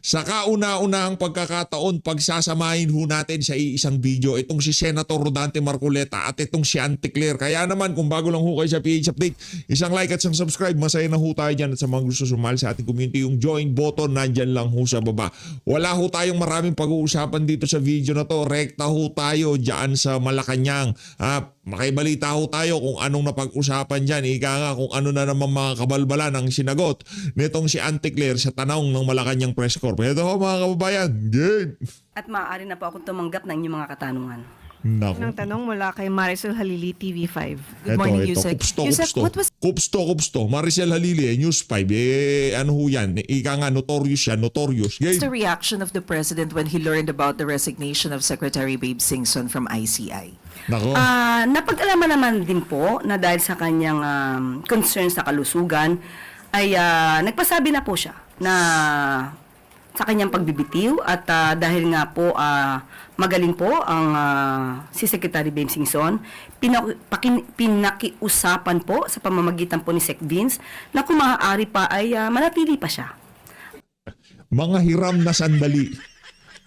Sa kauna-unahang pagkakataon, pagsasamahin ho natin sa iisang video itong si Senator Rodante Marcoleta at itong si Auntie Claire. Kaya naman kung bago lang ho kayo sa PH Update, isang like at isang subscribe, masaya na ho tayo dyan. At sa mga gusto sumali sa ating community, yung join button nandyan lang ho sa baba. Wala ho tayong maraming pag-uusapan dito sa video na to. Rekta ho tayo dyan sa Malacanang. Makibalita ho tayo kung anong napag-usapan dyan. Ika nga kung ano na naman mga kabalbalan ang sinagot nitong si Auntie Claire sa tanong ng Malacanang Press Corp. Ito ho mga kababayan. Game! At maaari na po akong tumanggap ng inyong mga katanungan. Naku. Ng tanong mula kay Maricel Halili, TV5. Ito, Good morning, ito. Yusek. Yusek, what was Kupsto. Maricel Halili, News 5. Ano ho yan? Ika nga, notorious yan. Notorious. Game! the reaction of the president when he learned about the resignation of Secretary Babe Singson from ICI? Nako. Napag-alaman naman din po na dahil sa kanyang concerns sa kalusugan ay nagpasabi na po siya na sa kanyang pagbibitiw at dahil nga po magaling po ang si Secretary Babe Singson, pinakiusapan po sa pamamagitan po ni Sec Vince na kung maaari pa ay manatili pa siya. Mga hiram na sandali.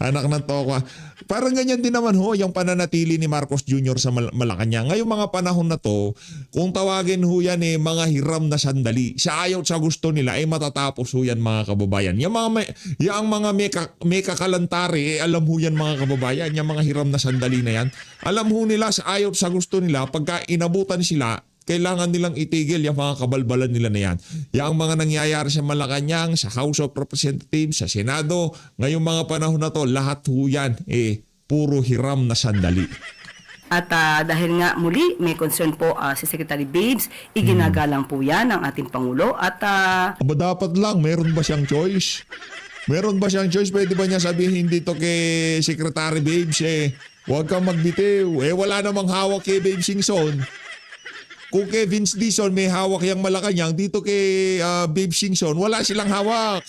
Anak ng tokwa. Parang ganyan din naman ho yung pananatili ni Marcos Jr. sa Malacanang. Ngayong mga panahon na to, kung tawagin ho yan mga hiram na sandali. Sa ayaw sa gusto nila matatapos ho yan mga kababayan. Yung mga may kakalantari alam ho yan mga kababayan. Yung mga hiram na sandali na yan. Alam ho nila sa ayaw sa gusto nila pagka inabutan sila, kailangan nilang itigil yung mga kabalbalan nila na yan. Yung mga nangyayari sa Malacanang, sa House of Representatives, sa Senado, ngayong mga panahon na to, lahat ho yan puro hiram na sandali. At dahil nga muli may concern po si Secretary Babes, iginagalang po yan ng ating Pangulo at Aba dapat lang, meron ba siyang choice? Meron ba siyang choice? Pwede ba niya sabihin dito kay Secretary Babes, huwag kang magbitiw. Wala namang hawak kay Babe Singson. Kung kay Vince Dizon may hawak yung Malacanang, dito kay Babe Singson, wala silang hawak.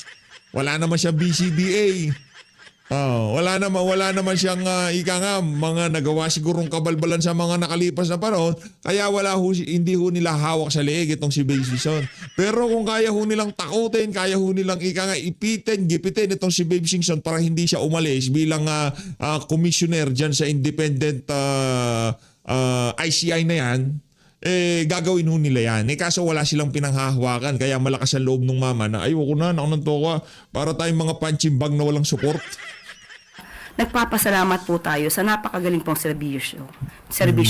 Wala naman siyang BCBA. Wala naman siyang mga nagawa sigurong kabalbalan sa mga nakalipas na panahon, kaya hindi ho nila hawak sa leeg itong si Babe Singson. Pero kung kaya ho nilang takutin, kaya ho nilang gipitin itong si Babe Singson para hindi siya umalis bilang commissioner dyan sa independent ICI na yan, gagawin ho nila yan. Kaso wala silang pinanghahawakan, kaya malakas ang loob ng mama na ayoko na, nakunanto ka, para tayong mga punching bag na walang support. nagpapasalamat po tayo sa napakagaling pong serbisyo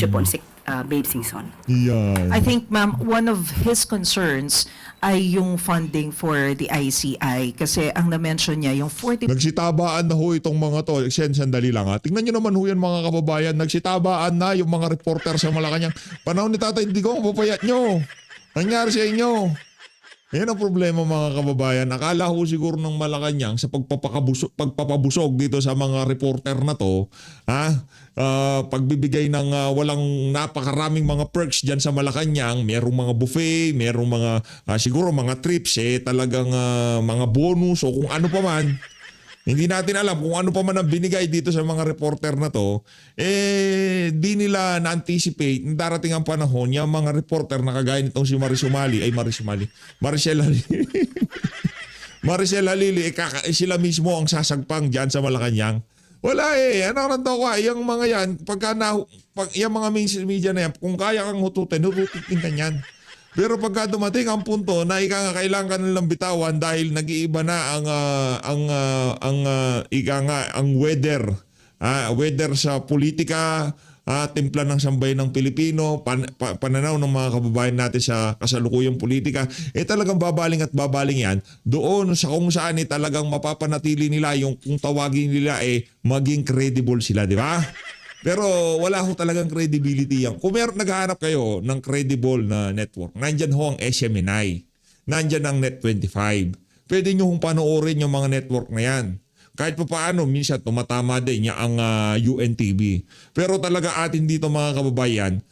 po ni Babe Singson. Yan. I think, ma'am, one of his concerns ay yung funding for the ICI kasi ang na-mention niya yung 40 Nagsitabaan na ho itong mga to. Sandali lang ha. Tingnan nyo naman ho yan mga kababayan. Nagsitabaan na yung mga reporter sa Malacanang. Panahon ni Tatay Digong, papayat nyo. Nangyari sa inyo. Yan ang problema mga kababayan. Akala ho siguro ng Malacanang sa pagpapabusog dito sa mga reporter na to, pagbibigay ng walang napakaraming mga perks dyan sa Malacanang, merong mga buffet, merong mga siguro mga trips, talagang mga bonus o kung ano pa man. Hindi natin alam kung ano pa man ang binigay dito sa mga reporter na to, di nila na-anticipate na darating ang panahon yung mga reporter na kagaya nitong si Maricel Halili. Maricel Halili, sila mismo ang sasagpang dyan sa Malacanang. Wala ano rin daw yung mga yan, yung mga mainstream media na yan, kung kaya kang hututin ka yan. Pero pagka dumating ang punto na kailangan ka nilang bitawan dahil nag-iiba na ang weather sa politika, timpla ng sambayan ng Pilipino, pananaw ng mga kababayan natin sa kasalukuyang politika, talagang babaling at babaling yan doon sa kung saan talagang mapapanatili nila yung kung tawagin nila maging credible sila, di ba? Pero wala ho talagang credibility yan. Kung meron naghahanap kayo ng credible na network, nandyan ho ang SMNI. Nandyan ang Net25. Pwede nyo hong panoorin yung mga network na yan. Kahit pa paano, minsan tumatama din niya ang UNTV. Pero talaga atin dito mga kababayan,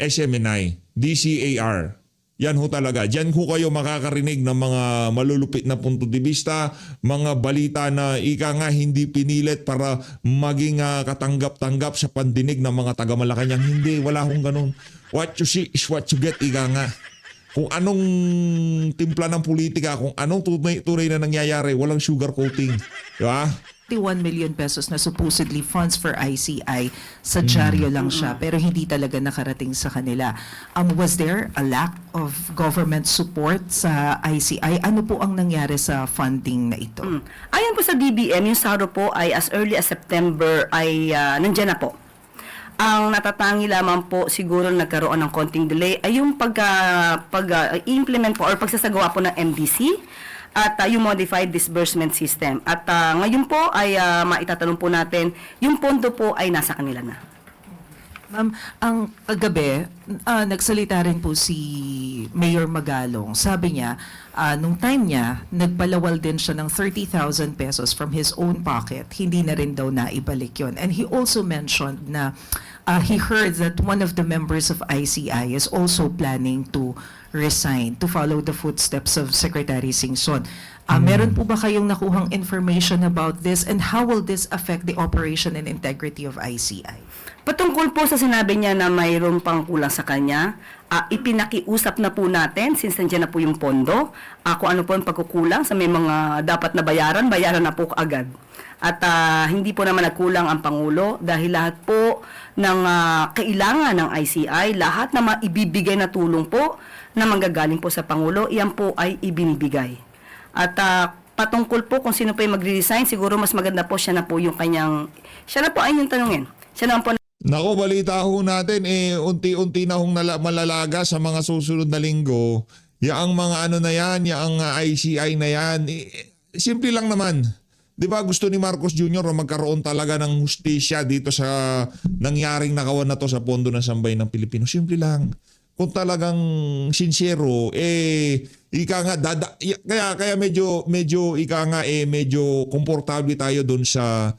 SMNI, DCAR. Yan ho talaga. Diyan ho kayo makakarinig ng mga malulupit na punto de vista, mga balita na hindi pinilit para maging katanggap-tanggap sa pandinig ng mga taga Malacanang. Hindi, wala hong ganun. What you see is what you get, kung anong timpla ng politika, kung anong tunay na nangyayari, walang sugar coating. Di ba? 51 million pesos na supposedly funds for ICI, sa dyaryo lang siya, pero hindi talaga nakarating sa kanila. Was there a lack of government support sa ICI? Ano po ang nangyari sa funding na ito? Ayon po sa DBM, yung sahod po ay as early as September ay nandyan na po. Ang natatangi lamang po siguro nagkaroon ng konting delay ay yung pag-implement po or pagsasagawa po ng MDC at yung modified disbursement system. At ngayon po ay maitatanong po natin, yung pondo po ay nasa kanila na. Ma'am, ang kagabi, nagsalita rin po si Mayor Magalong. Sabi niya, nung time niya, nagpalawal din siya ng 30,000 pesos from his own pocket. Hindi na rin daw naibalik yun. And he also mentioned na he heard that one of the members of ICI is also planning to resign to follow the footsteps of Secretary Singson. Meron po ba kayong nakuhang information about this, and how will this affect the operation and integrity of ICI? Patungkol po sa sinabi niya na mayroon pang kulang sa kanya, ipinakiusap na po natin, since nandiyan na po yung pondo, kung ano po yung pagkukulang sa may mga dapat na bayaran na po agad. At hindi po naman nagkulang ang Pangulo dahil lahat po ng kailangan ng ICI, lahat na maibibigay na tulong po na manggagaling po sa Pangulo, iyan po ay ibinibigay. At patungkol po kung sino po yung magre-resign, siguro mas maganda po siya na po yung kanyang, siya na po ay yung tanungin. Siya naman po. Nako, balita ho natin, unti-unti na hong malalaga sa mga susunod na linggo. Yaang mga ano na yan, yaang ICI na yan. Simple lang naman. Di ba gusto ni Marcos Jr. na magkaroon talaga ng hustisya dito sa nangyaring nakawan na to sa Pondo ng Sambayan ng Pilipino? Simple lang. Kung talagang sincero, ika nga, kaya medyo ika nga, medyo komportable tayo doon sa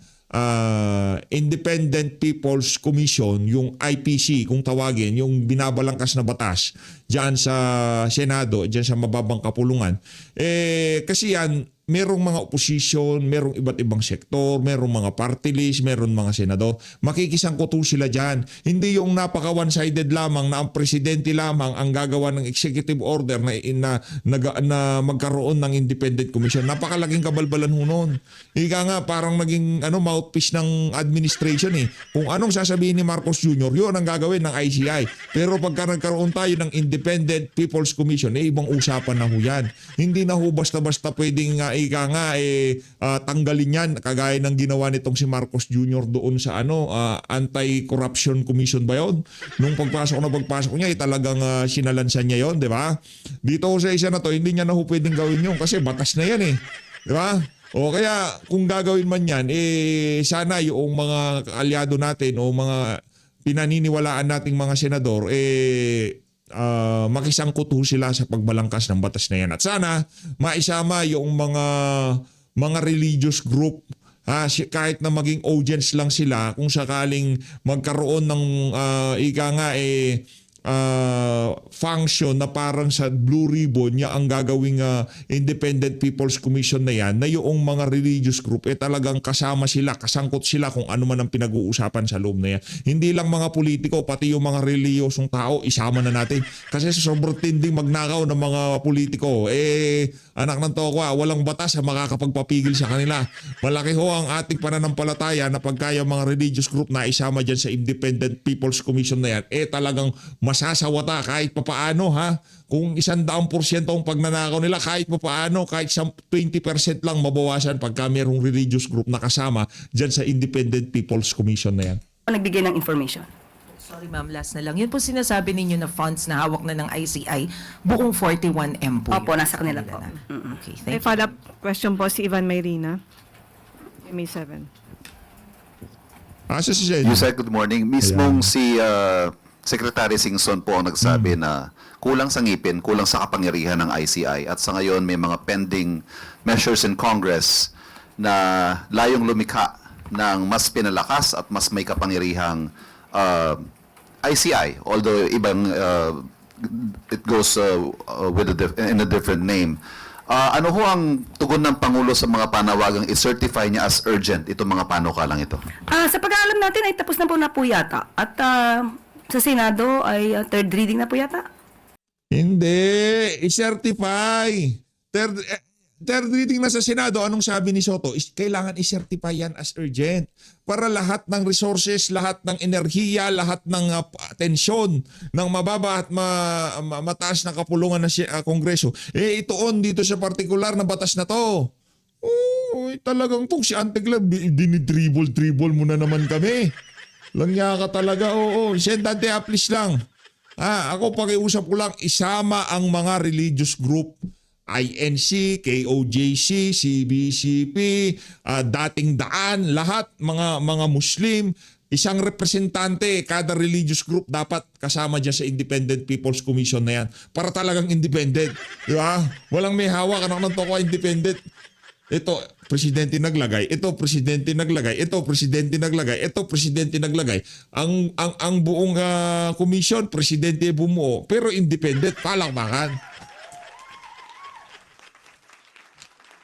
Independent People's Commission, yung IPC kung tawagin, yung binabalangkas na batas diyan sa Senado, diyan sa mababang kapulungan. Kasi yan, merong mga opposition, merong iba't ibang sektor, merong mga party list, merong mga senador. Makikisangkot sila dyan. Hindi yung napaka one-sided lamang na ang presidente lamang ang gagawa ng executive order na magkaroon ng independent commission. Napakalaking kabalbalan ho nun. Ika nga, parang naging mouthpiece ng administration eh. Kung anong sasabihin ni Marcos Jr., yun ang gagawin ng ICI. Pero pagka nagkaroon tayo ng Independent People's Commission, ibang usapan na ho yan. Hindi na ho basta-basta pwedeng tanggalin yan kagaya ng ginawa nitong si Marcos Jr. doon sa Anti-Corruption Commission ba yun? Nung pagpasok niya talagang sinalansan niya yon, di ba? Dito sa isa na to, hindi niya na ho pwedeng gawin yun kasi batas na yan eh. Di ba? O kaya kung gagawin man yan, sana yung mga kaalyado natin o mga pinaniniwalaan nating mga senador, makisangkot sila sa pagbalangkas ng batas na yan. At sana maisama yung mga religious group, kahit na maging audience lang sila kung sakaling magkaroon ng function na parang sa Blue Ribbon niya ang gagawing Independent People's Commission na yan, na yung mga religious group talagang kasama sila, kasangkot sila kung ano man ang pinag-uusapan sa loob na yan. Hindi lang mga politiko, pati yung mga reliyosong tao isama na natin kasi sa sobrang tinding magnakaw ng mga politiko, anak ng toko, walang batas na makakapagpapigil sa kanila. Malaki ho ang ating pananampalataya na pagka yung mga religious group na isama dyan sa Independent People's Commission na yan, talagang masasawata kahit papaano Kung 100% ang pagnanakaw nila, kahit papaano, kahit 20% lang mabawasan pagka mayroong religious group na kasama dyan sa Independent People's Commission na yan. Nagbigay ng information. Sorry ma'am, last na lang. Yun po sinasabi ninyo na funds na hawak na ng ICI, buong 41M po. Opo, yun. nasa kanila po. Okay, May thank you. follow-up question po si Ivan Mayrina. May 7. Asa si Sen? Yusek, good morning. Mismong si Secretary Singson po ang nagsabi na kulang sa ngipin, kulang sa kapangyarihan ng ICI at sa ngayon may mga pending measures in Congress na layong lumikha ng mas pinalakas at mas may kapangyarihang ICI, although ibang it goes in a different name. Ano ho ang tugon ng Pangulo sa mga panawagang i-certify niya as urgent itong mga panukalang ito? Sa pag-aalam natin ay tapos na po yata. At sa Senado ay third reading na po yata. Hindi. I-certify. Third reading na sa Senado, anong sabi ni Soto? Kailangan i-certify yan as urgent para lahat ng resources, lahat ng enerhiya, lahat ng atensyon ng mababa at mataas na kapulungan ng Kongreso. Ituon dito sa partikular na batas na to. Talagang tong si Antiglab, dinidribble mo na naman kami. Langya ka talaga, oo. Sendante please lang. Ako pakiusap ko lang, isama ang mga religious group. INC, KOJC, CBCP, Dating Daan, lahat mga Muslim, isang representante, kada religious group dapat kasama dyan sa Independent People's Commission na yan. Para talagang independent. Di ba? Walang may hawak, anak ng toko, independent. Ito, presidente naglagay. Ito, presidente naglagay. Ito, presidente naglagay. Ito, presidente naglagay. Ang buong commission, presidente bumuo. Pero independent, palakpakan.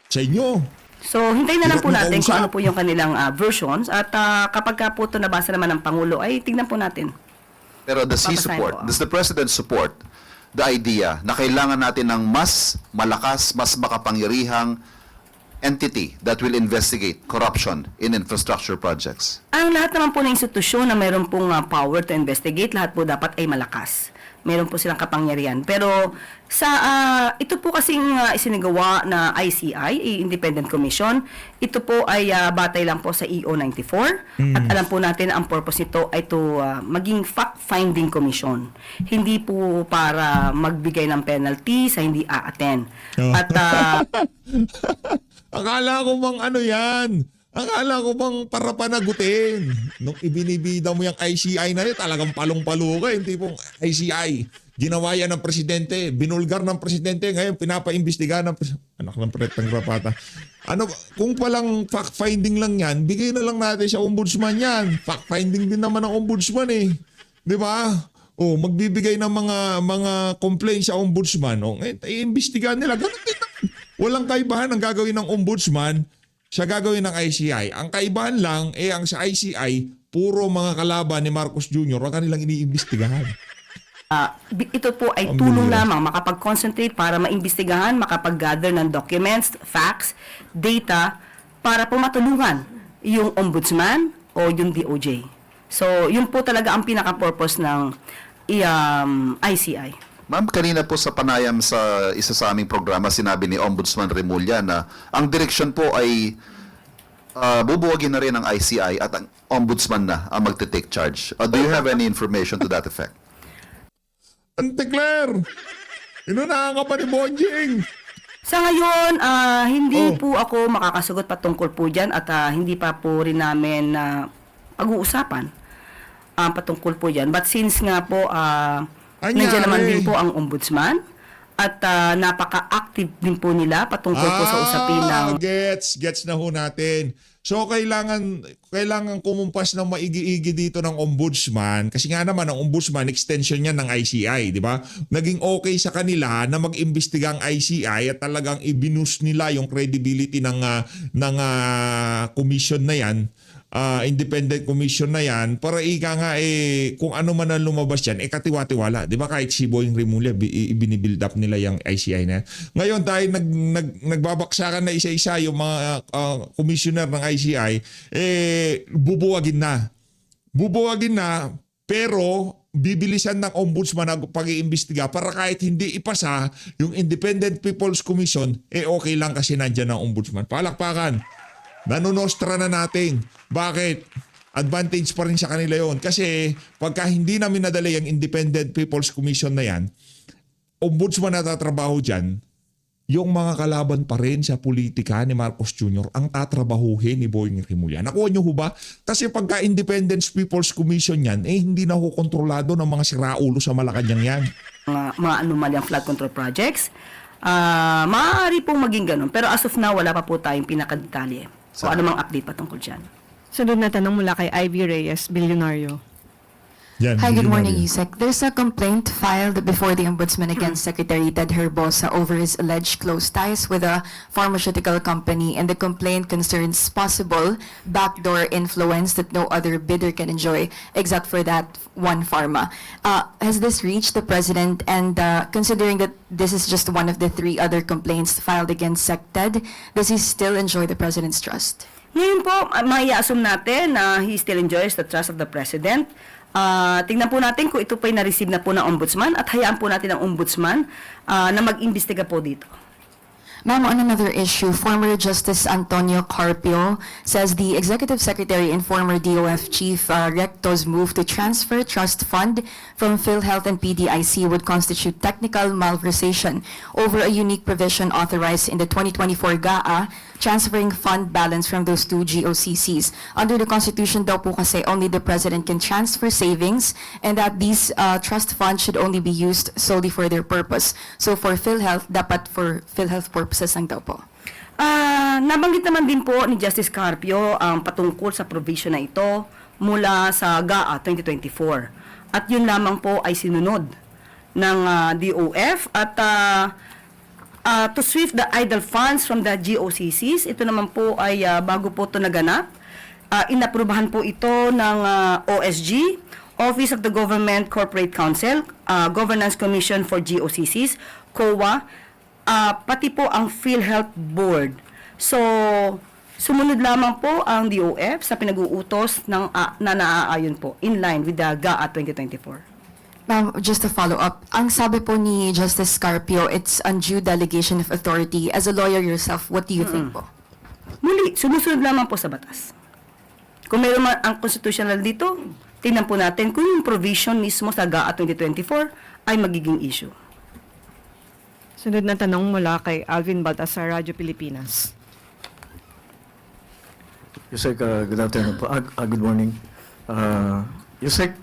Sa inyo. So, hintayin na lang po Hirap natin kung makausap. ano po yung kanilang versions. At kapag ka po ito nabasa naman ng Pangulo, ay tignan po natin. Pero does he Papasahin support, ko. does the President support the idea na kailangan natin ng mas malakas, mas makapangyarihang entity that will investigate corruption in infrastructure projects? Ang lahat naman po ng institusyon na mayroon pong power to investigate, lahat po dapat ay malakas. Meron po silang kapangyarihan. Pero ito po kasing isinagawa na ICI, Independent Commission, ito po ay batay lang po sa EO 94 at alam po natin ang purpose nito ay to maging fact-finding commission. Hindi po para magbigay ng penalty sa hindi a-attend. At Akala ko bang ano yan? Akala ko bang para panagutin? Nung ibinibida mo yung ICI na yun, talagang palong-palo ka. Hindi pong ICI. Ginawa yan ng presidente. Binulgar ng presidente. Ngayon, pinapaimbestiga ng anak ng pretang rapata. Kung palang fact-finding lang yan, bigay na lang natin sa ombudsman yan. Fact-finding din naman ng ombudsman eh. Di ba? Magbibigay ng mga complaints sa ombudsman. I-imbestigahan nila. Ganun din naman. Walang kaibahan ang gagawin ng ombudsman sa gagawin ng ICI. Ang kaibahan lang, ang sa ICI, puro mga kalaban ni Marcos Jr. ang kanilang iniimbestigahan. ito po ay tulong lamang makapag-concentrate para maimbestigahan, makapag-gather ng documents, facts, data, para po matulungan yung ombudsman o yung DOJ. So, yun po talaga ang pinaka-purpose ng ICI. Ma'am, kanina po sa panayam sa isa sa aming programa, sinabi ni Ombudsman Remulla na ang direksyon po ay bubuwagin na rin ang ICI at ang Ombudsman na ang magte-take charge. Do you have any information to that effect? Ante Claire! Inunahan ka pa ni Bonjing! Sa ngayon, hindi po ako makakasagot patungkol po dyan at hindi pa po rin namin pag-uusapan patungkol po dyan. But since nga po, nandiyan naman din po ang ombudsman at napaka-active din po nila patungkol po sa usapin ng... Gets na ho natin. So, kailangan kumumpas ng maigi-igi dito ng ombudsman kasi nga naman ang ombudsman, extension niya ng ICI, di ba? Naging okay sa kanila na mag-imbestiga ang ICI at talagang ibinus nila yung credibility ng commission na yan. Independent commission na yan para ika nga kung ano man ang lumabas yan katiwa-tiwala, di ba? Kahit si Boying Remulla ibinibuild up nila yung ICI na yan. Ngayon dahil nagbabaksakan na isa-isa yung mga commissioner ng ICI, bubuwagin na pero bibilisan ng ombudsman ang pag-iimbestiga para kahit hindi ipasa yung Independent People's Commission, okay lang kasi nandyan ang ombudsman. Palakpakan. Nanunostra na natin. Bakit? Advantage pa rin sa kanila yon. Kasi pagka hindi namin nadala yung Independent People's Commission na yan, ombudsman na tatrabaho dyan, yung mga kalaban pa rin sa politika ni Marcos Jr. ang tatrabahuhin ni Boying Remulla. Nakuha nyo ho ba? Kasi pagka Independent People's Commission yan, hindi na ho kontrolado ng mga siraulo sa Malacanang yan. mga anomalyang flood control projects, maaari pong maging ganun. Pero as of now, wala pa po tayong pinakadetalye. So, ano mang update patungkol dyan? Sunod na tanong mula kay Ivy Reyes, Bilyonaryo. Yan, Hi, good morning, Maria. Yusek. There's a complaint filed before the Ombudsman against Secretary Ted Herbosa over his alleged close ties with a pharmaceutical company, and the complaint concerns possible backdoor influence that no other bidder can enjoy except for that one pharma. Has this reached the President? And considering that this is just one of the 3 other complaints filed against SecTed, does he still enjoy the President's trust? Ngayon po, mai-assume natin na he still enjoys the trust of the President. Tingnan po natin kung ito po'y na-receive na po ng Ombudsman at hayaan po natin ang Ombudsman na mag-imbestiga po dito. Ma'am, on another issue, former Justice Antonio Carpio says the Executive Secretary and former DOF Chief Recto's move to transfer trust fund from PhilHealth and PDIC would constitute technical malversation over a unique provision authorized in the 2024 GAA, transferring fund balance from those 2 GOCCs. Under the Constitution daw po kasi only the President can transfer savings, and that these trust funds should only be used solely for their purpose. So for PhilHealth, dapat for PhilHealth purposes lang daw po. Nabanggit naman din po ni Justice Carpio ang patungkol sa provision na ito mula sa GAA 2024. At yun lamang po ay sinunod ng DOF at to sweep the idle funds from the GOCCs. Ito naman po ay bago po ito naganap. Inaprubahan po ito ng OSG, Office of the Government Corporate Council, Governance Commission for GOCCs, COA, pati po ang PhilHealth Board. So, sumunod lamang po ang DOF sa pinag-uutos ng, na naaayon po in line with the GAA 2024. Ma'am, just to follow up, ang sabi po ni Justice Carpio, it's undue delegation of authority. As a lawyer yourself, what do you think po? Muli, sumusunod lamang po sa batas. Kung meron man ang constitutional dito, tingnan po natin kung yung provision mismo sa GAA 2024 ay magiging issue. Sunod na tanong mula kay Alvin Baltasar, Radyo Pilipinas. Yusek, good afternoon po. Good morning. Yusek,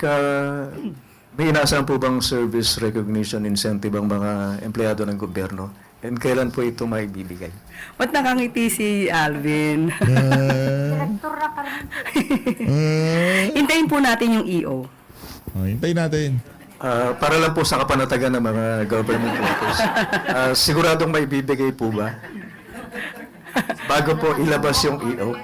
may inaasahan po bang service recognition incentive ang mga empleyado ng gobyerno? And kailan po ito maibibigay? Ba't nakangiti si Alvin? Hintayin po natin yung EO. Hintayin natin. Para lang po sa kapanatagan ng mga government workers. Siguradong maibibigay po ba? Bago po ilabas yung EO?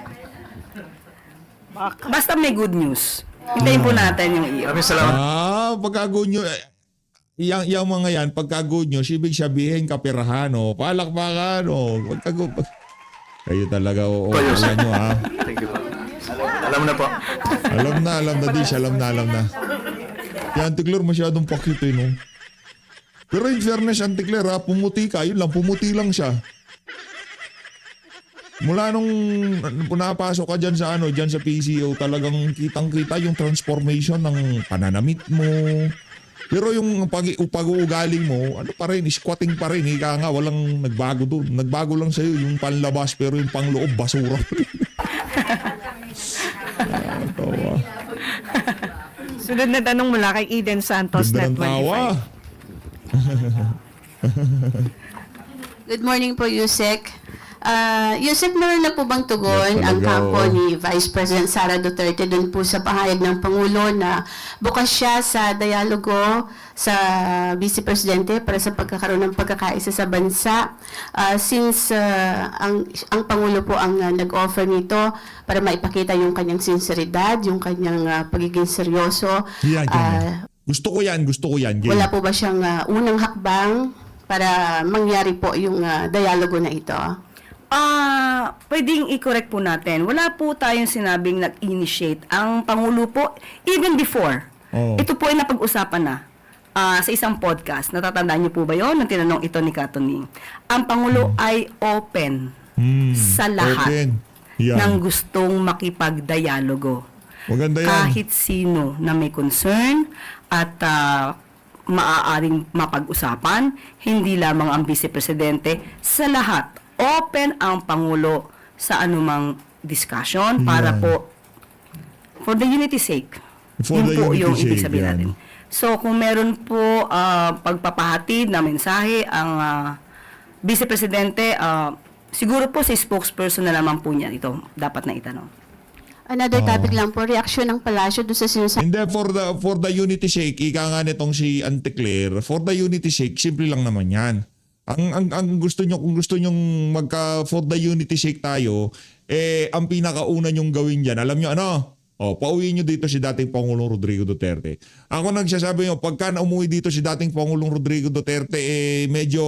Basta may good news. Hintayin po natin yung EO. Maraming salamat. Pagka good news, yung mga yan, pagka good news, ibig sabihin kapirahan, palakpakan, kayo talaga, alam nyo, ha? Thank you po. Alam na po. Alam na din siya, alam na. Yan, Anticler, masyadong pakit, no? Pero in fairness, Anticler, pumuti ka, yun lang, pumuti lang siya. Mula nung napasok ka dyan sa PCO, talagang kitang-kita yung transformation ng pananamit mo. Pero yung pag-uugaling mo, pa rin, squatting pa rin. Ika nga, walang nagbago doon. Nagbago lang sa'yo yung panlabas, pero yung pangloob, basura. Tawa. Sunod na tanong mula kay Eden Santos, Ganda Net ng tawa. 25. Good morning po, Yusek. Yusek, meron na po bang tugon Yes, ang talaga, kampo oo. ni Vice President Sara Duterte dun po sa pahayag ng Pangulo na bukas siya sa dialogo sa Vice Presidente para sa pagkakaroon ng pagkakaisa sa bansa? Since ang Pangulo po ang nag-offer nito para maipakita yung kanyang sinseridad, yung kanyang pagiging seryoso. Yan. Gusto ko yan. Game. Wala po ba siyang unang hakbang para mangyari po yung dialogo na ito? Pwedeng i-correct po natin. Wala po tayong sinabing nag-initiate. Ang Pangulo po, even before, ito po ay napag-usapan na sa isang podcast. Natatandaan niyo po ba yun? Nang tinanong ito ni Katuning. Ang Pangulo ay open sa lahat Open. Yan. ng gustong makipag-dialogo. Maganda yan. Kahit sino na may concern at maaaring mapag-usapan, hindi lamang ang Vice Presidente, sa lahat. Open ang Pangulo sa anumang discussion para Yan. po for the unity sake. For Yun the po unity yung ibig sake, sabihin yan. natin. So kung meron po pagpapahatid na mensahe ang Vice Presidente, siguro po si spokesperson na naman po niya ito dapat na itanong. Another topic lang po, reaksyon ng palasyo doon sa sinasabi. Hindi, for the unity sake, ika nga nitong si Auntie Claire, for the unity sake, simple lang naman yan. Ang gusto nyo, kung gusto nyong magka for the unity sake tayo, ang pinakauna nyong gawin dyan, alam nyo ano? Pauwiin nyo dito si dating Pangulong Rodrigo Duterte. Ako nagsasabi nyo, pagka umuwi dito si dating Pangulong Rodrigo Duterte, medyo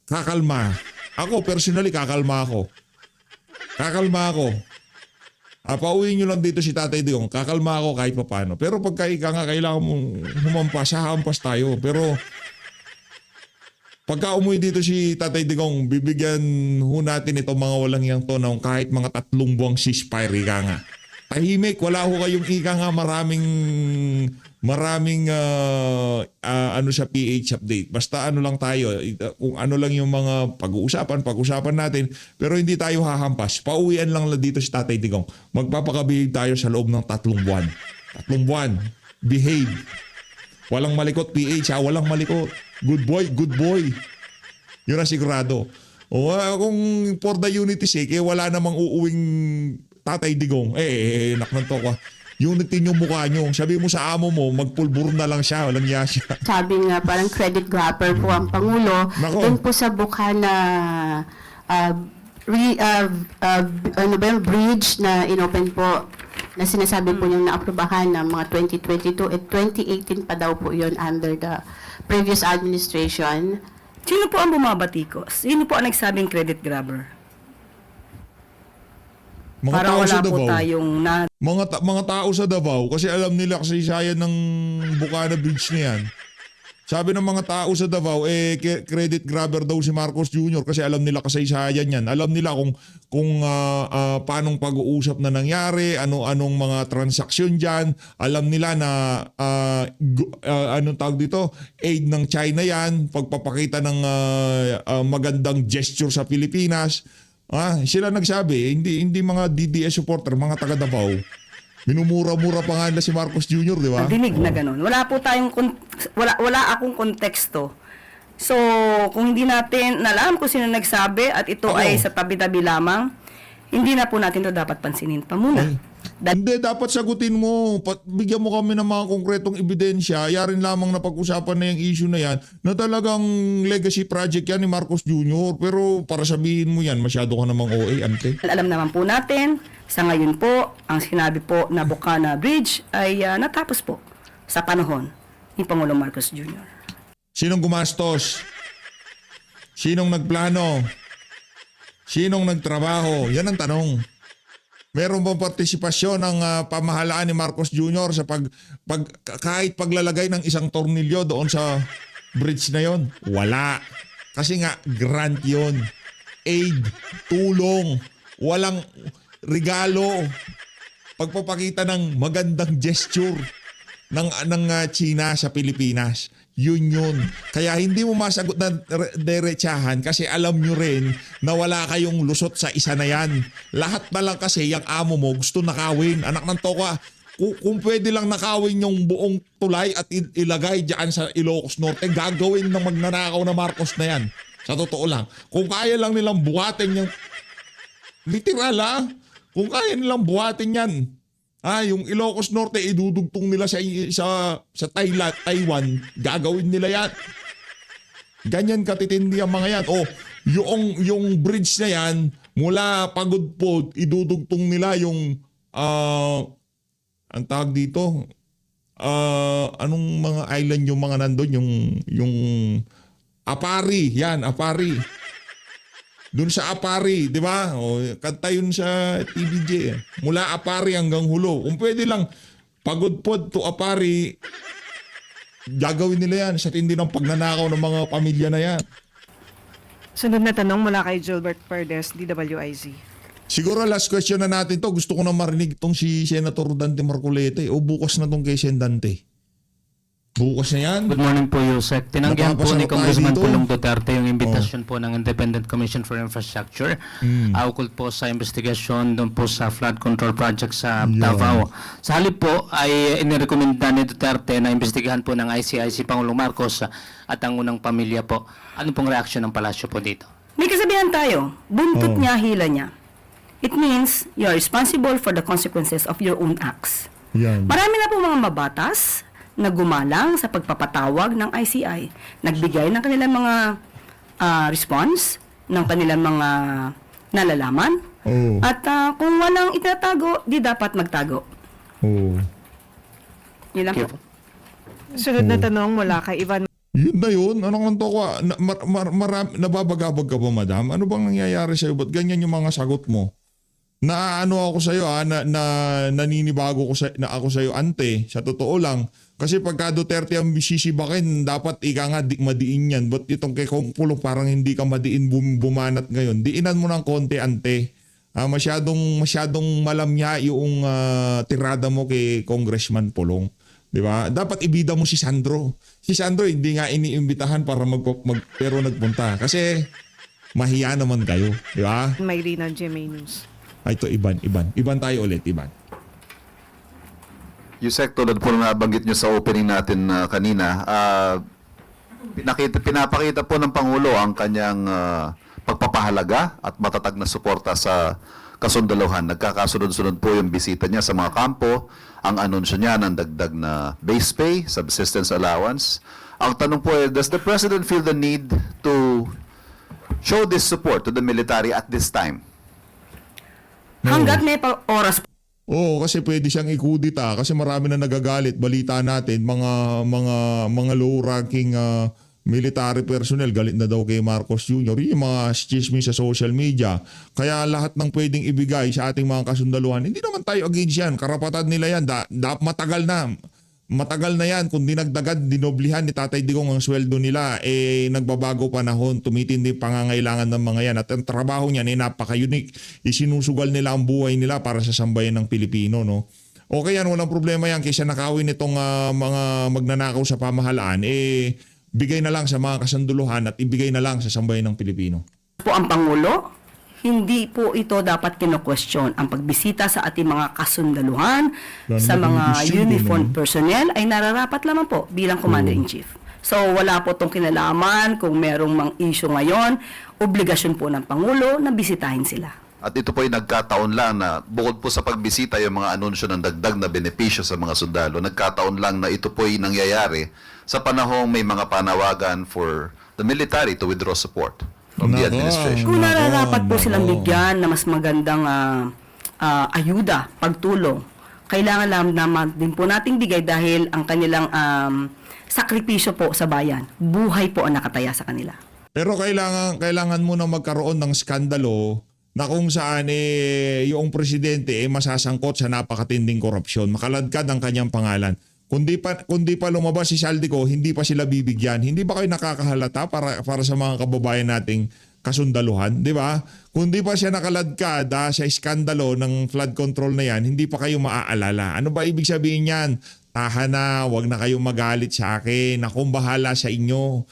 kakalma. Ako, personally, kakalma ako. Pauwiin nyo lang dito si Tatay Digong. Kakalma ako kahit paano. Pero pagka ika nga kailangan mong humampas, hahampas tayo. Pero pagka umuwi dito si Tatay Digong, bibigyan ho natin itong mga walang iyang tonaw kahit mga 3 buwang ceasefire, ika nga. Tahimik, wala ho kayong ika nga maraming ano sa PH update. Basta ano lang tayo, kung ano lang yung mga pag-uusapan natin, pero hindi tayo hahampas. Pauwian lang dito si Tatay Digong. Magpapakabihave tayo sa loob ng 3 buwan. 3 buwan. Behave. Walang malikot PH ha, walang malikot. Good boy. Yun ang sigurado. Kung for the unity sake, wala namang uuwing Tatay Digong. Naknan to ko. Unity yung mukha nyo. Sabi mo sa amo mo, magpulbur na lang siya. Walang niya siya. Sabi nga, parang credit grabber po ang Pangulo. Nako. Doon po sa Bukana bridge na inopen po, na sinasabi po yung naaprubahan ng mga 2022 at 2018 pa daw po yun under the previous administration. Sino po ang bumabatikos? Sino po ang nagsabing credit grabber? Mga Para tao sa wala po Davao. tayong Mga tao sa Davao kasi alam nila kasaysayan ng Bukana Bridge na yan. Sabi ng mga tao sa Davao, credit grabber daw si Marcos Jr. kasi alam nila kasaysayan yan. Alam nila kung paanong pag-uusap na nangyari, anong mga transaksyon dyan. Alam nila na anong tawag dito, aid ng China yan, pagpapakita ng magandang gesture sa Pilipinas. Sila nagsabi, hindi mga DDS supporter, mga taga Davao. Minumura-mura pa nga nila si Marcos Jr., di ba? dinig na ganun. Wala po tayong wala akong konteksto. So, kung hindi natin alam kung sino nagsabi at ito Ako. ay sa tabi-tabi lamang, hindi na po natin 'to dapat pansinin pa muna. Hindi, dapat sagutin mo. Bigyan mo kami ng mga konkretong ebidensya. Yarin lamang na pag-usapan na yung issue na yan na talagang legacy project yan ni Marcos Jr. Pero para sabihin mo yan, masyado ka namang OA, ante. Alam naman po natin, sa ngayon po, ang sinabi po na Bukana Bridge ay natapos po sa panahon ni Pangulong Marcos Jr. Sinong gumastos? Sinong nagplano? Sinong nagtrabaho? Yan ang tanong. Meron bang partisipasyon ng pamahalaan ni Marcos Jr. sa kahit paglalagay ng isang tornilyo doon sa bridge na yon? Wala. Kasi nga, grant yon. Aid, tulong, walang regalo, pagpapakita ng magandang gesture ng China sa Pilipinas. Yun. Kaya hindi mo masagot na derechahan kasi alam nyo rin na wala kayong lusot sa isa na yan. Lahat na lang kasi yung amo mo gusto nakawin. Anak ng toka, kung pwede lang nakawin yung buong tulay at ilagay dyan sa Ilocos Norte, gagawin ng magnanakaw na Marcos na yan. Sa totoo lang. Kung kaya lang nilang buhatin yung literal kung kaya nilang buhatin yan, yung Ilocos Norte, idudugtong nila sa Taiwan, gagawin nila yan. Ganyan katitindi ang mga yan. Yung bridge na yan, mula Pagudpod, idudugtong nila yung, ang tawag dito, anong mga island yung mga nandun, yung Apari, yan, Apari. Doon sa Apari, di ba? Kanta yun sa TVJ. Mula Apari hanggang Hulo. Kung pwede lang, Pagudpod to Apari, gagawin nila yan sa tindi ng pagnanakaw ng mga pamilya na yan. Sunod na tanong mula kay Gilbert Perdes, DWIZ. Siguro last question na natin to. Gusto ko na marinig tong si Senator Dante Marcolete o bukas na tong kay Sen Dante. Bukas na yan. Good morning po, Yusek. Tinanggihan po ni Napapasarap Congressman tayo dito. Pulong Duterte yung invitation po ng Independent Commission for Infrastructure ukol po sa investigasyon doon po sa flood control project sa Davao. Sa halip po ay inirekomenda ni Duterte na investigahan po ng ICIC Pangulong Marcos at ang unang pamilya po. Ano pong reaksyon ng palasyo po dito? May kasabihan tayo, buntot niya, hila niya. it means you are responsible for the consequences of your own acts. Yan. Marami na po mga mabatas na gumalang sa pagpapatawag ng ICI. Nagbigay ng kanilang mga response, ng kanilang mga nalalaman. Oo. At kung walang itatago, di dapat magtago. Oo. Yun lang po. Sunod na tanong mula kay Ivan Yun na yun. Ano kang to ko? Nababagabag ka ba, madam? Ano bang nangyayari sa'yo? Ba't ganyan yung mga sagot mo? Naano ako sa'yo, naninibago na ako sa'yo, ante. Sa totoo lang. Kasi pagka Duterte ang sisibakin, dapat ika nga madiin yan. Ba't itong kay Kongpulong parang hindi ka madiin bumanat ngayon? Diinan mo ng konti, ante. Masyadong malamya yung tirada mo kay Congressman Pulong. Di ba? Dapat ibida mo si Sandro. Si Sandro hindi nga iniimbitahan para pero nagpunta. Kasi mahiya naman kayo. Di ba? Mayrina, GMA News. Ito, Iban. Iban tayo ulit, Iban. Yusek, tulad po na nabanggit nyo sa opening natin kanina, pinapakita po ng Pangulo ang kanyang pagpapahalaga at matatag na suporta sa kasundaluhan. Nagkakasunod-sunod po yung bisita niya sa mga kampo, ang anunsyo niya ng dagdag na base pay, subsistence allowance. Ang tanong po does the President feel the need to show this support to the military at this time? Hanggat may oras Oo, kasi pwede siyang ikudita kasi marami na nagagalit. Balita natin, mga low-ranking military personnel galit na daw kay Marcos Jr. Yung mga chismis sa social media. Kaya lahat ng pwedeng ibigay sa ating mga kasundaluhan, hindi naman tayo against yan. Karapatan nila yan. Matagal na. Matagal na yan. Kung dinagdagan, dinoblihan ni Tatay Digong ang sweldo nila, nagbabago panahon, tumitindi pangangailangan ng mga yan. At ang trabaho niyan ay napaka-unique. Isinusugal nila ang buhay nila para sa sambayan ng Pilipino, no? Okay yan, walang problema yan. Kaysa nakawin itong mga magnanakaw sa pamahalaan, bigay na lang sa mga kasanduluhan at ibigay na lang sa sambayan ng Pilipino. po ang Pangulo, hindi po ito dapat kino-question. Ang pagbisita sa ating mga kasundaluhan, Lalo sa na mga kung issue, uniform no? personnel, ay nararapat lamang po bilang Commander-in-Chief. So wala po itong kinalaman kung merong mang issue ngayon, obligasyon po ng Pangulo na bisitahin sila. At ito po ay nagkataon lang na bukod po sa pagbisita yung mga anunsyo ng dagdag na benepisyo sa mga sundalo, nagkataon lang na ito po ay nangyayari sa panahong may mga panawagan for the military to withdraw support from the administration. Kung nararapat po silang bigyan na mas magandang ayuda, pagtulong, kailangan lang naman din po nating bigay dahil ang kanilang sakripisyo po sa bayan, buhay po ang nakataya sa kanila. Pero kailangan mo na magkaroon ng skandalo na kung saan yung presidente masasangkot sa napakatinding korupsyon. Makaladkad ang kanyang pangalan. Kundi pa lumabas si Saldico, hindi pa sila bibigyan. Hindi ba kayo nakakahalata para sa mga kababayan nating kasundaluhan, di ba? Kundi pa siya nakaladkad sa iskandalo ng flood control na yan, hindi pa kayo maaalala. Ano ba ibig sabihin yan? Tahan na, wag na kayong magalit sa akin. Akong bahala sa inyo.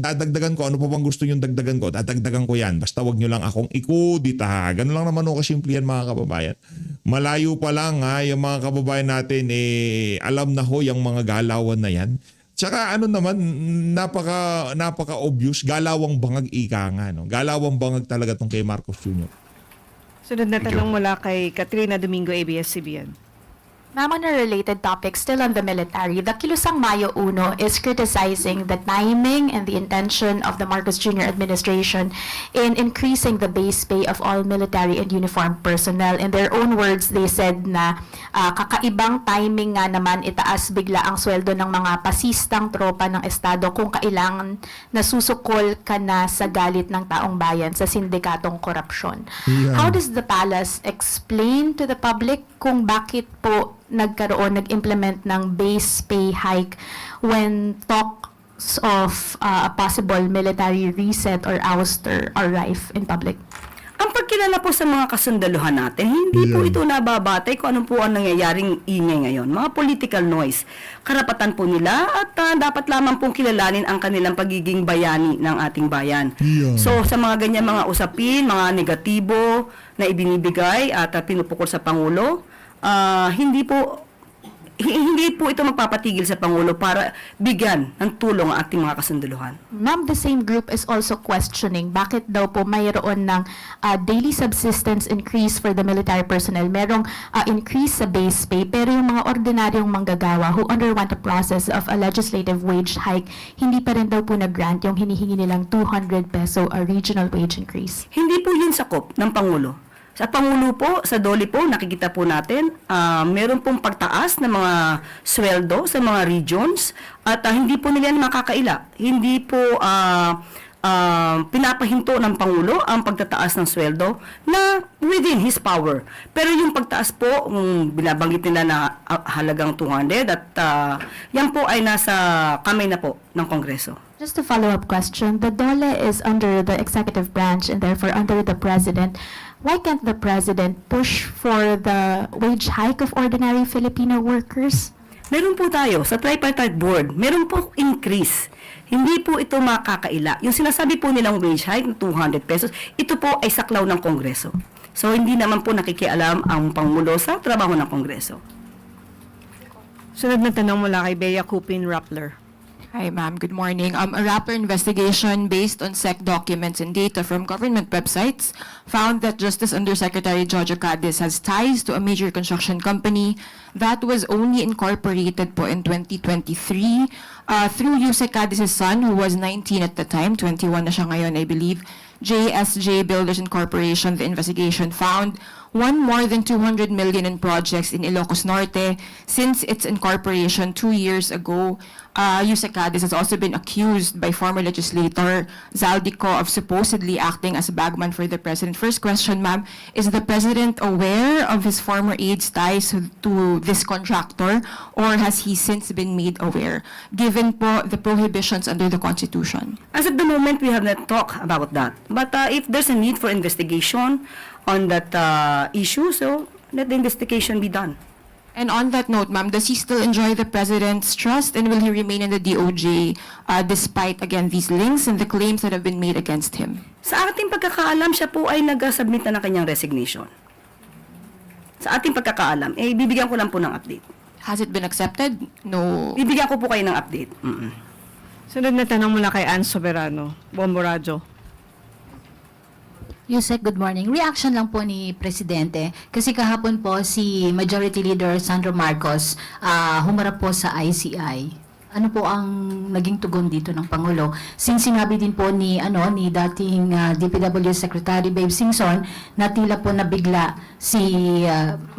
Dadagdagan ko. Ano pa bang gusto nyo dagdagan ko? Dadagdagan ko yan. Basta wag nyo lang akong ikudita. Ganun lang naman o kasimple yan mga kababayan. Malayo pa lang yung mga kababayan natin alam na ho yung mga galawan na yan. Tsaka ano naman, napaka-obvious. Galawang bangag ika nga. No? Galawang bangag talaga tong kay Marcos Jr. Sunod na tanong mula kay Katrina Domingo, ABS-CBN. Ma'am, on a related topic, still on the military, the Kilusang Mayo Uno is criticizing the timing and the intention of the Marcos Jr. administration in increasing the base pay of all military and uniformed personnel. In their own words, they said na kakaibang timing nga naman itaas bigla ang sweldo ng mga pasistang tropa ng Estado kung kailangan nasusukol ka na sa galit ng taong bayan sa sindikatong korupsyon. Yeah. How does the palace explain to the public kung bakit po nag-implement ng base pay hike when talks of a possible military reset or ouster are rife in public? Ang pagkilala po sa mga kasundaluhan natin, hindi po ito nababatay kung ano po ang nangyayaring ingay ngayon. Mga political noise. Karapatan po nila at dapat lamang pong kilalanin ang kanilang pagiging bayani ng ating bayan. Yeah. So sa mga ganyan mga usapin, mga negatibo na ibinibigay at pinupukol sa Pangulo, hindi po hindi po ito magpapatigil sa Pangulo para bigyan ng tulong ang ating mga kasunduluhan. Ma'am, the same group is also questioning bakit daw po mayroon ng daily subsistence increase for the military personnel. Merong increase sa base pay, pero yung mga ordinaryong manggagawa who underwent a process of a legislative wage hike, hindi pa rin daw po nag-grant yung hinihingi nilang 200 peso regional wage increase. Hindi po yun sakop ng Pangulo. Sa Pangulo po, sa DOLE po, nakikita po natin, meron pong pagtaas ng mga sweldo sa mga regions at hindi po nila yan makakaila. Hindi po pinapahinto ng Pangulo ang pagtataas ng sweldo na within his power. Pero yung pagtaas po, binabanggit nila na halagang 200 at yan po ay nasa kamay na po ng Kongreso. Just a follow-up question. The DOLE is under the executive branch and therefore under the President. Why can't the President push for the wage hike of ordinary Filipino workers? Meron po tayo sa tripartite board, meron po increase. Hindi po ito makakaila. Yung sinasabi po nilang wage hike na 200 pesos, ito po ay saklaw ng Kongreso. So hindi naman po nakikialam ang Pangulo sa trabaho ng Kongreso. Sunod na tanong mula kay Bea Cupin Rappler. Hi, ma'am. Good morning. A rapper investigation based on SEC documents and data from government websites found that Justice Undersecretary Jojo Cadiz has ties to a major construction company that was only incorporated po in 2023 through Yusek Cadiz's son, who was 19 at the time, 21 na siya ngayon, I believe. JSJ Builders Incorporation, the investigation found won more than 200 million in projects in Ilocos Norte since its incorporation 2 years ago. Yusek Cadiz has also been accused by former legislator Zaldico of supposedly acting as a bagman for the president. First question, ma'am, is the president aware of his former aide's ties to this contractor, or has he since been made aware, given po the prohibitions under the Constitution? As of the moment, we have not talked about that. But if there's a need for investigation on that issue, so let the investigation be done. And on that note, ma'am, does he still enjoy the president's trust, and will he remain in the DOJ despite, again, these links and the claims that have been made against him? Sa ating pagkakaalam, siya po ay nag-submit na ng kanyang resignation. Sa ating pagkakaalam, bibigyan ko lang po ng update. Has it been accepted? No. Bibigyan ko po kayo ng update. Sunod na tanong mula kay Ann Soberano, Bombo Radyo. Yusek, good morning. Reaction lang po ni Presidente kasi kahapon po si Majority Leader Sandro Marcos humarap po sa ICI. Ano po ang naging tugon dito ng Pangulo? Since sinabi din po ni dating DPW Secretary Babe Singson na tila po nabigla si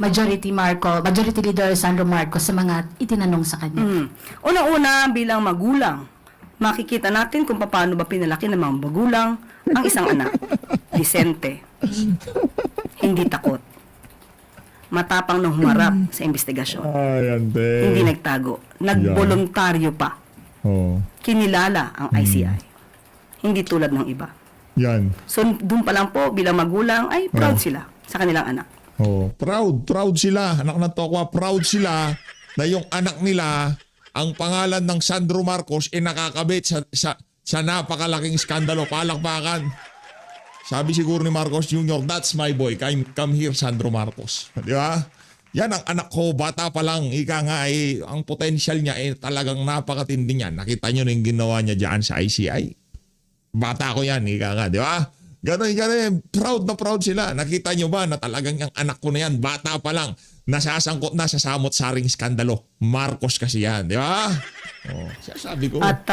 Majority Leader Sandro Marcos sa mga itinanong sa kanya. Una-una, bilang magulang, makikita natin kung paano ba pinalaki ng mga magulang ang isang anak. Disente. Hindi takot. Matapang na humarap sa investigasyon. Hindi nagtago. Nagboluntaryo pa. Kinilala ang ICI. Hindi tulad ng iba. Yan. So, doon pa lang po, bilang magulang, ay proud sila sa kanilang anak. Proud sila. Anak ng Tokwa, proud sila na yung anak nila, ang pangalan ng Sandro Marcos nakakabit sa napakalaking skandalo. Palakpakan. Sabi siguro ni Marcos Jr., that's my boy. Come here, Sandro Marcos. Di ba? Yan ang anak ko, bata pa lang. Ika nga, ang potential niya talagang napakatindi niya. Nakita niyo na yung ginawa niya dyan sa ICI. Bata ko yan, ika nga, di ba? Ganun. Proud na proud sila. Nakita niyo ba na talagang yung anak ko na yan, bata pa lang, nasasangkot na sa samot-saring skandalo. Marcos kasi yan, di ba? Sabi ko. At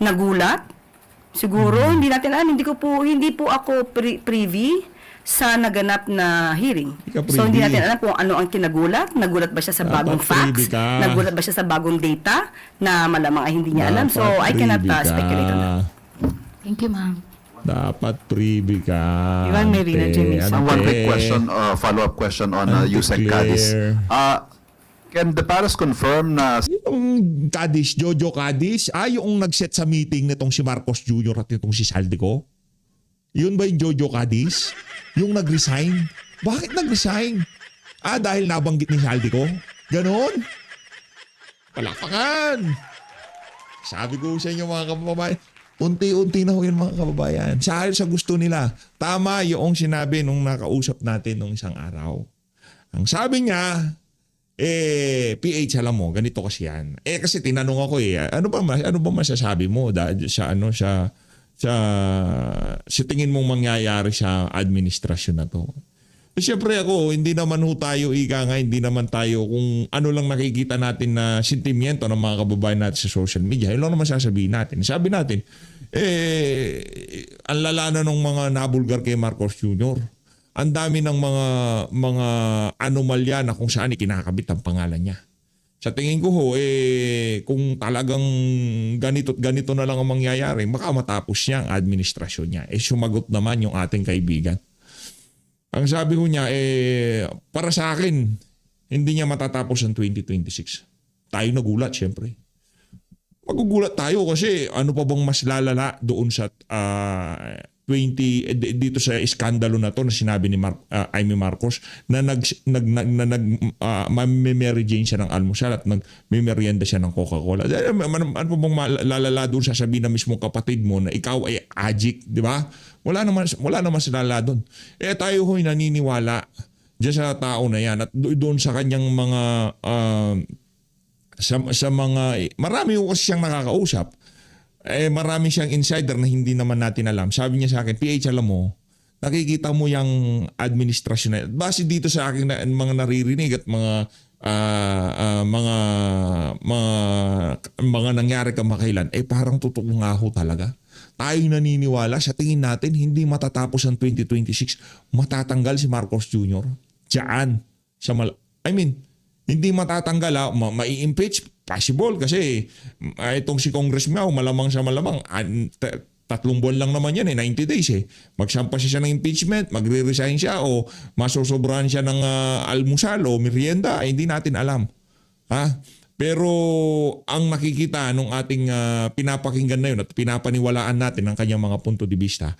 nagulat. Siguro, hindi natin alam, hindi po ako privy sa naganap na hearing. So, hindi natin alam kung ano ang kinagulat. Nagulat ba siya sa bagong facts? Nagulat ba siya sa bagong data na malamang ay hindi niya alam? So, I cannot speculate on that. Thank you, ma'am. Dapat privy ka. Ivan Merina, Jimmy. One quick question, follow-up question on Yusek Cadiz. Can the Paris confirm na yung Cadiz, Jojo Cadiz, yung nag-set sa meeting nitong si Marcos Jr. at nitong si Saldico? Yun ba yung Jojo Cadiz? Yung nag-resign? Bakit nag-resign? Dahil nabanggit ni Saldico? Ganon? Palakpakan! Sabi ko sa inyo mga kababayan, unti-unti na ho yun mga kababayan. Sa gusto nila. Tama yung sinabi nung nakausap natin nung isang araw. Ang sabi niya, PH, alam mo, ganito kasi yan. Kasi tinanong ako ano ba masasabi mo sa tingin mong mangyayari sa administrasyon na to? Siyempre ako, hindi naman tayo hindi naman tayo kung ano lang nakikita natin na sentimiento ng mga kababayan natin sa social media. Yun lang naman sasabihin natin. Sabi natin, ang lala na ng mga nabulgar kay Marcos Jr. Ang dami ng mga anomalya na kung saan ikinakabit ang pangalan niya. Sa tingin ko kung talagang ganito na lang ang mangyayari, baka matapos niya ang administrasyon niya. Sumagot naman yung ating kaibigan. Ang sabi ko niya, para sa akin, hindi niya matatapos ang 2026. Tayo nagulat, syempre. Magugulat tayo kasi ano pa bang mas lalala doon sa dito sa iskandalo na to na sinabi ni Amy Marcos na Mary Jane siya ng almusal at nagmemerienda siya ng Coca-Cola. Ano pa bang lalala doon sasabihin na mismo kapatid mo na ikaw ay addict, di ba? Wala naman lalala doon. Tayo ho'y naniniwala diyan sa tao na yan at doon sa kanyang mga sa mga marami ko kasi siyang nakakausap. Marami siyang insider na hindi naman natin alam. Sabi niya sa akin, PH, alam mo, nakikita mo yung administrasyon na base dito sa akin na mga naririnig at mga nangyari kamakailan, parang totoo nga ho talaga. Tayo naniniwala, sa tingin natin, hindi matatapos ang 2026. Matatanggal si Marcos Jr. Diyan. Hindi matatanggal, mai-impeach, possible kasi itong si Congressman malamang 3 buwan lang naman yan 90 days magsampa siya ng impeachment, magre-resign siya o masusobrahan siya ng almusal o merienda, hindi natin alam. Pero ang nakikita nung ating pinapakinggan na yun at pinapaniwalaan natin ang kanyang mga punto de vista,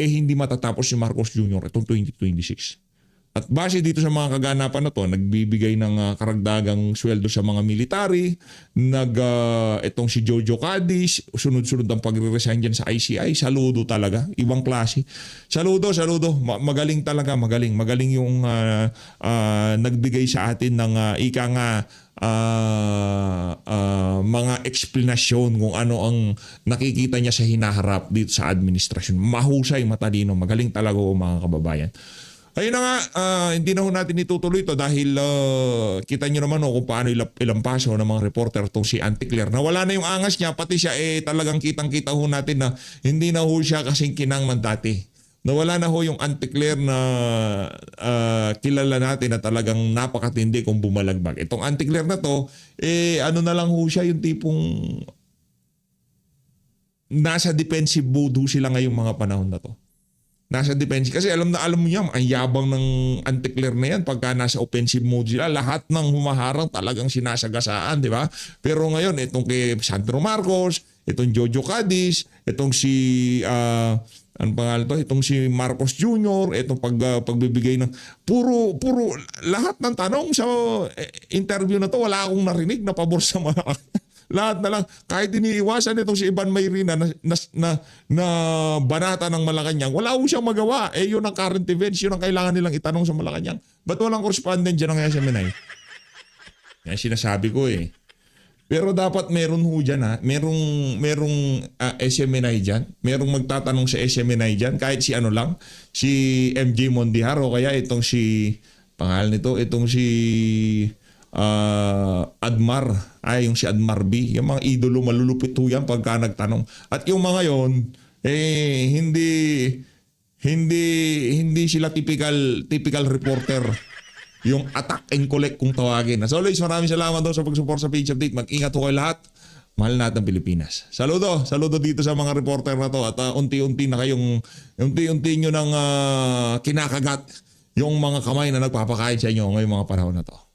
hindi matatapos si Marcos Jr. itong 2026. At base dito sa mga kaganapan na to, nagbibigay ng karagdagang sweldo sa mga military, itong si Jojo Cadiz, sunod-sunod ang pagre-resign dyan sa ICI, saludo talaga, ibang klase. Saludo, magaling talaga, magaling yung nagbigay sa atin ng mga eksplanasyon kung ano ang nakikita niya sa hinaharap dito sa administrasyon. Mahusay, matalino, magaling talaga mga kababayan. Ayun na nga, hindi na ho natin itutuloy ito dahil kita nyo naman kung paano ilampaso ng mga reporter itong si Auntie Claire. Nawala na yung angas niya, pati siya talagang kitang-kita ho natin na hindi na ho siya kasing kinang man dati. Nawala na ho yung Auntie Claire na kilala natin na talagang napakatindi kung bumalagbag. Itong Auntie Claire na to, ano na lang ho siya, yung tipong nasa defensive mode ho sila ngayong mga panahon na to. Nasa defensive. Kasi alam mo niya, ang yabang ng Auntie Claire na yan pagka nasa offensive mode sila. Lahat ng humaharang talagang sinasagasaan, di ba? Pero ngayon, itong kay Sandro Marcos, itong Jojo Cadiz, itong si ano pangalan to? Itong si Marcos Jr., itong pagbibigay ng puro lahat ng tanong sa interview na to, wala akong narinig na pabor sa mga lahat na lang, kahit iniiwasan itong si Ivan Mayrina na banata ng Malacanang, wala ko siyang magawa. Yun ang current events, yun ang kailangan nilang itanong sa Malacanang. Ba't walang correspondent dyan ng SMNI? Yan sinasabi ko Pero dapat meron ho dyan merong SMNI dyan. Merong magtatanong sa SMNI dyan, kahit si ano lang, si MJ Mondihar o kaya itong si, pangalan nito, itong si Admar, yung si Admar B, yung mga idolo malulupit ho yan pagka nagtanong. At yung mga yon hindi sila typical reporter, yung attack and collect kung tawagin. So always, maraming salamat daw sa pag-support sa Page Update. Mag-ingat ho kayo lahat. Mahal natin Pilipinas. Saludo dito sa mga reporter na to at unti-unti nyo nang kinakagat yung mga kamay na nagpapakain sa inyo ngayong mga panahon na to.